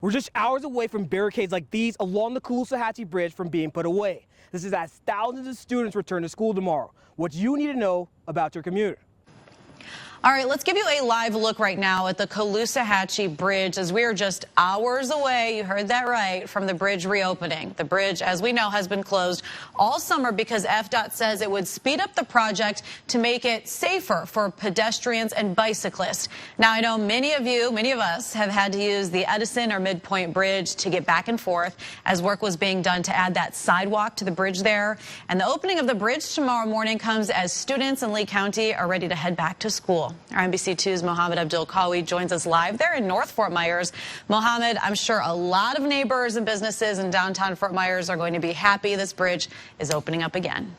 We're just hours away from barricades like these along the Caloosahatchee Bridge from being put away. This is as thousands of students return to school tomorrow. What you need to know about your commuter. All right, let's give you a live look right now at the Caloosahatchee Bridge as we are just hours away, you heard that right, from the bridge reopening. The bridge, as we know, has been closed all summer because FDOT says it would speed up the project to make it safer for pedestrians and bicyclists. Now, I know many of us have had to use the Edison or Midpoint Bridge to get back and forth as work was being done to add that sidewalk to the bridge there. And the opening of the bridge tomorrow morning comes as students in Lee County are ready to head back to school. Our NBC2's Mohammed Abdul-Qawi joins us live there in North Fort Myers. Mohammed, I'm sure a lot of neighbors and businesses in downtown Fort Myers are going to be happy this bridge is opening up again.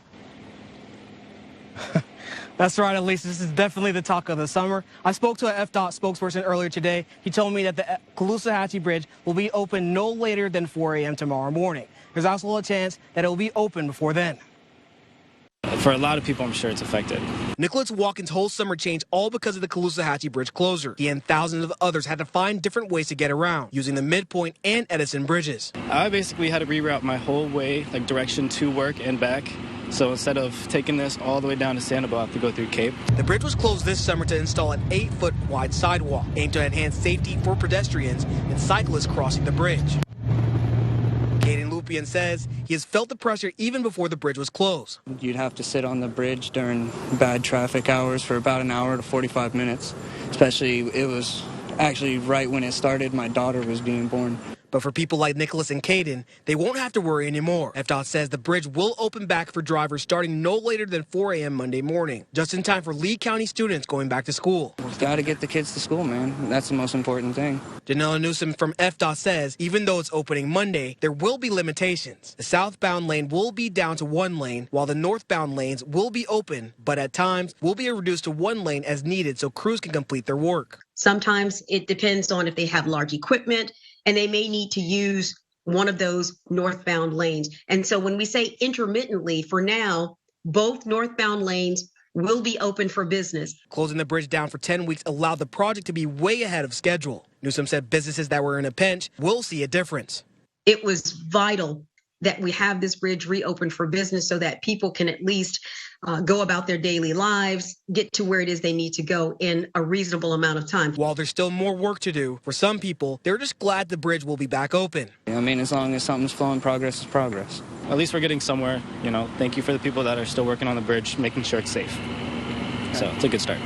That's right, Elise. This is definitely the talk of the summer. I spoke to an FDOT spokesperson earlier today. He told me that the Caloosahatchee Bridge will be open no later than 4 a.m. tomorrow morning. There's also a chance that it will be open before then. For a lot of people, I'm sure it's affected. Nicholas Walken's whole summer changed all because of the Caloosahatchee Bridge closure. He and thousands of others had to find different ways to get around, using the Midpoint and Edison bridges. I basically had to reroute my whole way, direction to work and back. So instead of taking this all the way down to Sanibel, I have to go through Cape. The bridge was closed this summer to install an 8-foot wide sidewalk, aimed to enhance safety for pedestrians and cyclists crossing the bridge. Says he has felt the pressure even before the bridge was closed. You'd have to sit on the bridge during bad traffic hours for about an hour to 45 minutes. Especially, it was actually right when it started, my daughter was being born. But for people like Nicholas and Caden, they won't have to worry anymore. FDOT says the bridge will open back for drivers starting no later than 4 a.m. Monday morning, just in time for Lee County students going back to school. Got to get the kids to school, man. That's the most important thing. Janella Newsom from FDOT says even though it's opening Monday, there will be limitations. The southbound lane will be down to 1 lane, while the northbound lanes will be open, but at times will be reduced to 1 lane as needed so crews can complete their work. Sometimes it depends on if they have large equipment, and they may need to use one of those northbound lanes. And so when we say intermittently, for now, both northbound lanes will be open for business. Closing the bridge down for 10 weeks allowed the project to be way ahead of schedule. Newsom said businesses that were in a pinch will see a difference. It was vital that we have this bridge reopened for business so that people can at least go about their daily lives, get to where it is they need to go in a reasonable amount of time. While there's still more work to do, for some people, they're just glad the bridge will be back open. I mean, as long as something's flowing, progress is progress. At least we're getting somewhere, Thank you for the people that are still working on the bridge, making sure it's safe. So it's a good start.